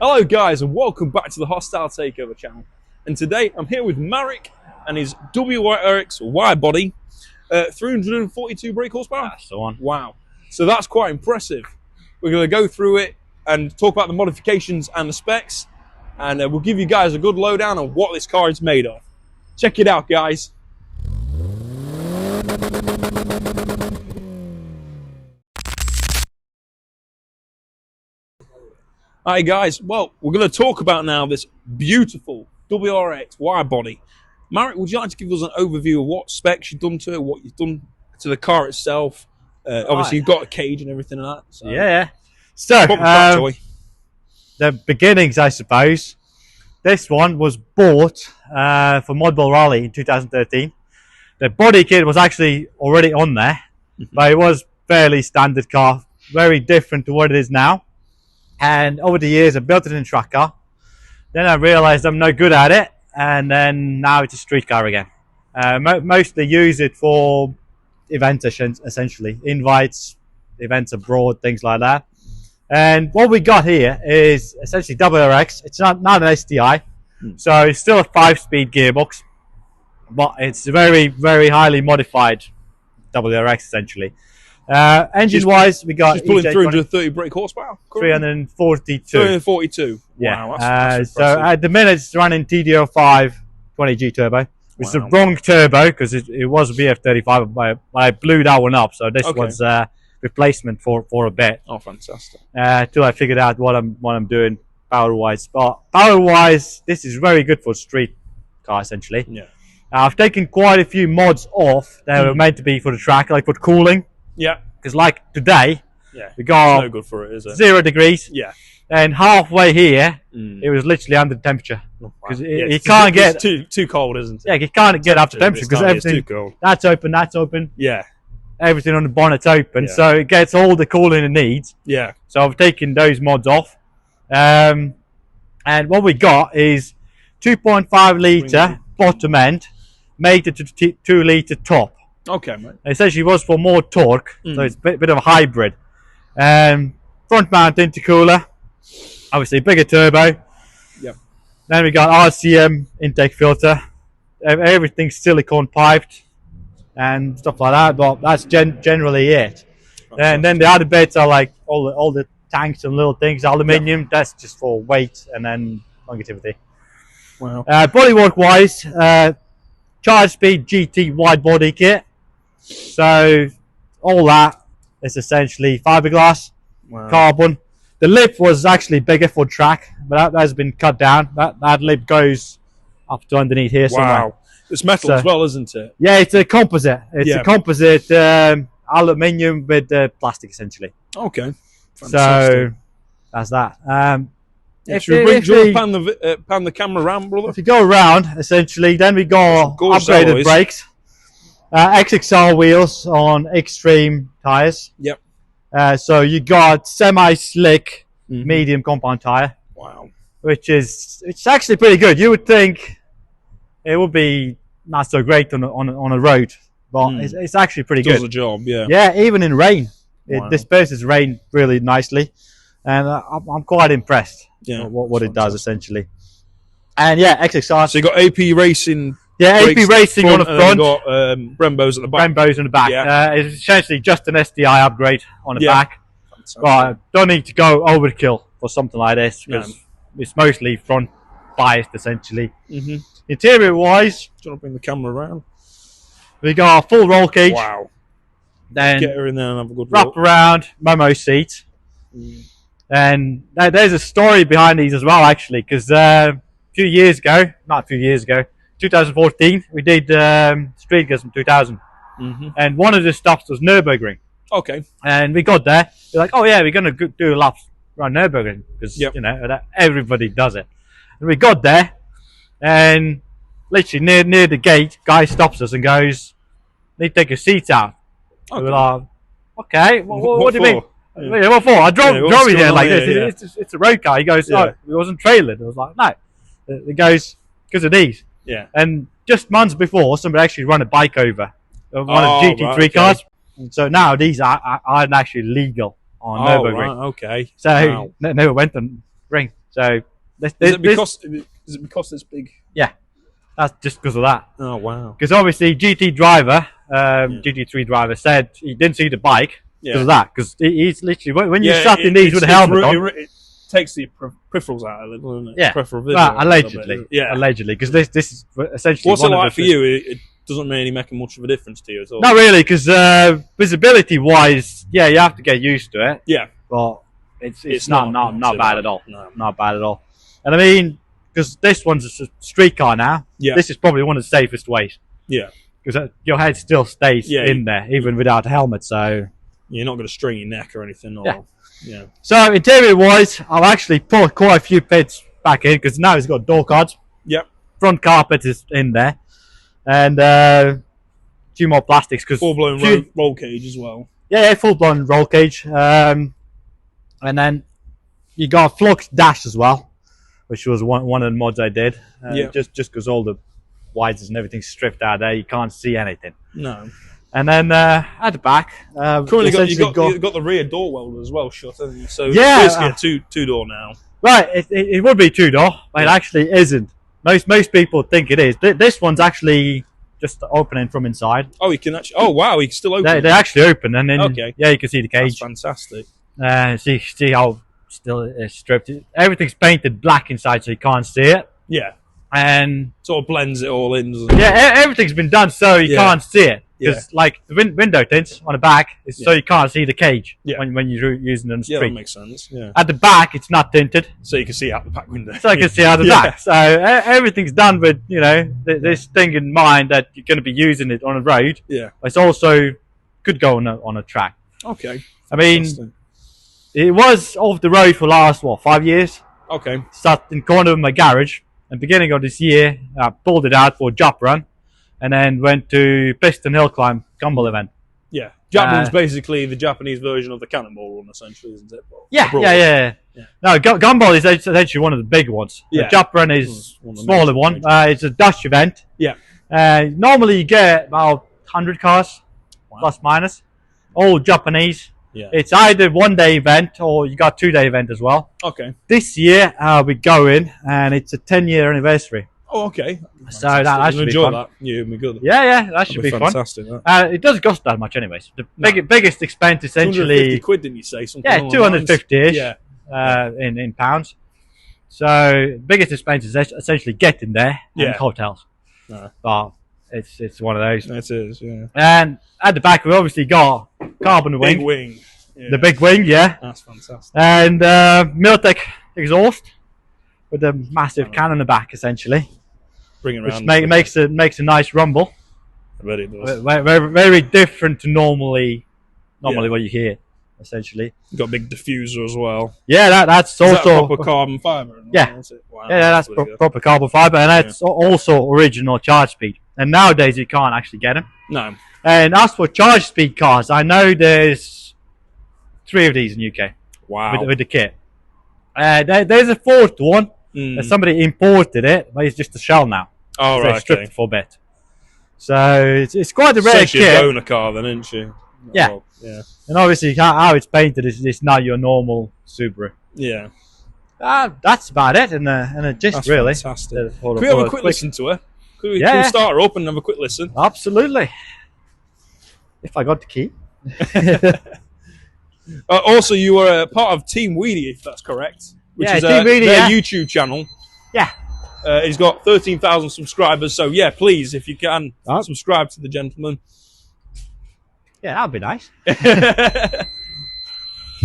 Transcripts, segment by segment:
Hello guys and welcome back to the Hostile Takeover channel. And today I'm here with Marek and his WRX Widebody, 342 brake horsepower. That's the one. Wow. So that's quite impressive. We're going to go through it and talk about the modifications and the specs, and we'll give you guys a good lowdown on what this car is made of. Check it out, guys. Alright guys, well, we're going to talk about now this beautiful WRX Widebody. Marek, would you like to give us an overview of what specs you've done to it, what you've done to the car itself? Obviously you've got a cage and everything like that. So. Yeah. So, the beginnings, I suppose. This one was bought for Model Rally in 2013. The body kit was actually already on there, but it was fairly standard car, very different to what it is now. And over the years, I built it in track car. Then I realized I'm no good at it, and then now it's a street car again. Mostly use it for events, essentially, invites, events abroad, things like that. And what we got here is essentially WRX. It's not an STI, so it's still a 5-speed gearbox, but it's very, very highly modified WRX essentially. Engine-wise, we got she's pulling 330 brake horsepower. 342. 342. Yeah. Wow, that's so at the minute, it's running TDO5 20G turbo, which is the wrong turbo because it was a BF35, but I blew that one up. So this one's replacement for a bit. Oh, fantastic! Till I figured out what I'm doing power-wise. But power-wise, this is very good for street car essentially. Yeah. I've taken quite a few mods off that were meant to be for the track, like for cooling. Yeah. Because like today, we got no good for it, is it? 0 degrees. Yeah. And halfway here, it was literally under the temperature. Because you can't get too cold, isn't it? Yeah, you can't get up to temperature because everything too cold. That's open. Yeah. Everything on the bonnet's open, so it gets all the cooling it needs. Yeah. So I've taken those mods off, and what we got is 2.5 litre bottom end, made it to 2 litre top. Okay, mate. Essentially, was for more torque, so it's a bit of a hybrid. Front mount intercooler, obviously bigger turbo. Yep. Then we got RCM intake filter. Everything's silicone piped and stuff like that, but that's generally it. And then the other bits are like all the tanks and little things, aluminium. That's just for weight and then longevity. Wow. Bodywork wise, charge speed GT wide body kit. So all that is essentially fiberglass, carbon. The lip was actually bigger for track, but that has been cut down. That lip goes up to underneath here somewhere. Wow. It's metal as well, isn't it? Yeah, it's a composite. It's a composite aluminium with plastic essentially. Okay. Fantastic. So that's that. If you pan the camera around, brother. If you go around, essentially, then we got upgraded brakes. XXR wheels on extreme tires. Yep. So you got semi-slick medium compound tire. Wow. It's actually pretty good. You would think it would be not so great on a road, but it's actually pretty good. Does the job, yeah. Yeah, even in rain, it disperses rain really nicely, and I'm quite impressed. Yeah. What it does essentially. And yeah, XXR. So you got AP Racing. Yeah, AP Racing on the front. And you got Brembos at the back. Brembos in the back. Yeah. It's essentially just an STI upgrade on the back. Fantastic. But don't need to go overkill for something like this because it's mostly front biased essentially. Interior wise, do you want to bring the camera around? We got a full roll cage. Wow. Then get her in there and have a good wrap around Momo seat. And there's a story behind these as well, actually, because a few years ago, 2014, we did street cars from 2000, and one of the stops was Nürburgring. Okay. And we got there. We're like, oh yeah, we're gonna do a lap around Nürburgring because you know everybody does it. And we got there, and literally near the gate, guy stops us and goes, "Need to take your seat out." Okay. We're like, "Okay, what do you mean?" Yeah, what for? I drove me there like this. It's a road car. He goes, "Oh, it wasn't trailered." I was like, "No." It goes because of these. Yeah. And just months before, somebody actually run a bike over one of the GT3 cars. So now these aren't actually legal on Nürburgring. Right, okay. So never went ring. So Is it because it's big? Yeah, that's just because of that. Oh wow! Because obviously GT driver, GT3 driver said he didn't see the bike because of that. Because he's literally when you sat in these with a helmet on, it takes the peripherals out of it, doesn't it? Yeah, peripheral vision. Well, allegedly. Yeah, allegedly. Because this is essentially. What's it like for you? It doesn't really make much of a difference to you at all. Not really, because visibility wise, yeah, you have to get used to it. Yeah, but it's not bad at all. No. Not bad at all. And I mean, because this one's a street car now. Yeah, this is probably one of the safest ways. Yeah, because your head still stays in there even without a helmet. So you're not going to string your neck or anything. Or, yeah. So interior wise, I've actually put quite a few bits back in because now it's got door cards. Yep. Front carpet is in there, and a few more plastics because full blown roll cage as well. Yeah, full blown roll cage. And then you got a flux dash as well, which was one of the mods I did. Just because all the widers and everything's stripped out there, you can't see anything. No. And then at the back, currently you got the rear door welder as well shut, haven't you? So basically a two door now. Right, it would be two door, but it actually isn't. Most people think it is. This one's actually just opening from inside. Oh, you can actually. Oh, wow, you can still open. They actually open, and then you can see the cage. That's fantastic. See how still it's stripped. Everything's painted black inside, so you can't see it. Yeah, and sort of blends it all in. Doesn't it? Yeah, everything's been done so you can't see it. Because like the window tints on the back is so you can't see the cage when you're using it on the street. Yeah, that makes sense. Yeah. At the back, it's not tinted, so you can see out the back window. So you can see out the back. So everything's done with this thing in mind that you're going to be using it on a road. Yeah, it's also could go on a track. Okay. I mean, it was off the road for the last 5 years. Okay. Sat in the corner of my garage, and beginning of this year, I pulled it out for a job run. And then went to Piston Hill Climb Gumball event. Yeah. Jap Run's basically the Japanese version of the Cannonball Run, essentially, isn't it? Yeah. No, Gumball is essentially one of the big ones. Yeah. The Jap Run is a smaller one. It's a Dutch event. Yeah. Normally you get about 100 cars, plus minus. All Japanese. Yeah. It's either 1 day event or you got 2 day event as well. Okay. This year we're going, and it's a 10-year anniversary. Oh, okay. So that should be fun. That. Yeah, be good. Yeah, that should be fantastic, fun. It doesn't cost that much, anyways. The biggest expense essentially. £250, didn't you say? Something 250-ish. In pounds. So biggest expense is essentially getting there and hotels. But it's one of those. It is, yeah. And at the back we obviously got carbon wing. Big wing. Yeah. The big wing, yeah. That's fantastic. And Miltech exhaust with a massive can on the back, essentially. Bring it around. Which makes a nice rumble. I bet it does. Very different to normally what you hear, essentially. You've got a big diffuser as well. Yeah, that's also that proper carbon fibre. Yeah, wow, that's proper carbon fibre, and that's also original charge speed. And nowadays you can't actually get them. No. And as for charge speed cars, I know there's 3 of these in the UK. Wow. With the kit. There's a 4th one. Somebody imported it, but it's just a shell now. Oh, so right. It's stripped for a bit. So it's quite a rare kit. She'd own a car then, isn't she? Yeah. Well, yeah. And obviously how it's painted is not your normal Subaru. Yeah. That's about it in a gist, that's really. Fantastic. Can we have a quick listen to her? Can we start her up and have a quick listen? Absolutely. If I got the key. Also, you were part of Team Weedy, if that's correct. Which is Team Weedy, their YouTube channel. Yeah. He's got 13,000 subscribers, so yeah, please, if you can, subscribe to the gentleman. Yeah, that'd be nice.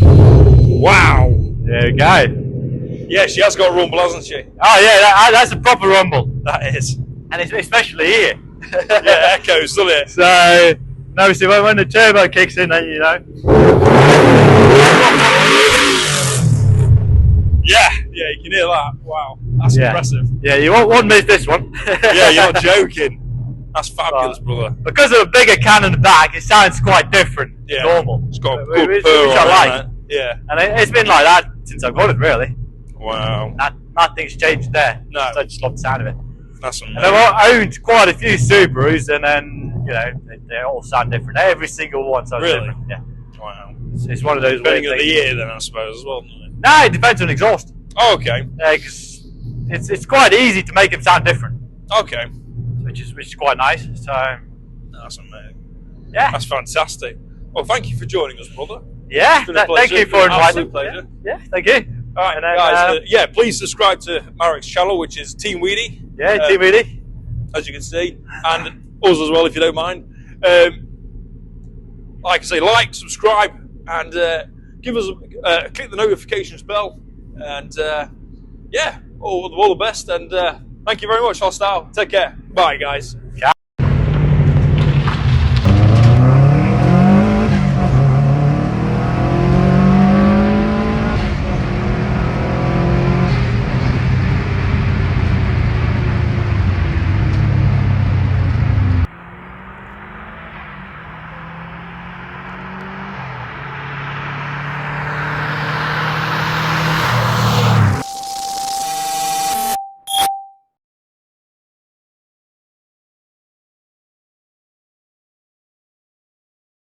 Wow. There you go. Yeah, she has got a rumble, hasn't she? Oh yeah, that's a proper rumble. That is. And it's especially here. Yeah, echoes, doesn't it? So, obviously when the turbo kicks in, then you know. Yeah, you can hear that. Wow, that's impressive. Yeah, you won't miss this one. Yeah, you're not joking. That's fabulous, brother. Because of a bigger can in the back, it sounds quite different to normal. It's got a good which purr I like. It. Yeah. And it's been like that since I got it, really. Wow. Nothing's changed there. No. I just love the sound of it. That's amazing. And I've owned quite a few Subarus, and then, they all sound different. Every single one sounds different. Yeah. Wow. It's one of those Depending on the year, then, I suppose, as well, doesn't it? No, it depends on exhaust. Oh, okay. Because it's quite easy to make them sound different. Okay. Which is quite nice. So that's amazing. Yeah. That's fantastic. Well, thank you for joining us, brother. Yeah. Thank you for inviting. Pleasure. Yeah. Thank you. All right, guys. Yeah, please subscribe to Marek's channel, which is Team Weedy. Yeah, Team Weedy. As you can see, and us as well, if you don't mind. Like I say, like, subscribe, and give us click the notifications bell, and yeah, all the best. And thank you very much, Hostile. Take care. Bye, guys.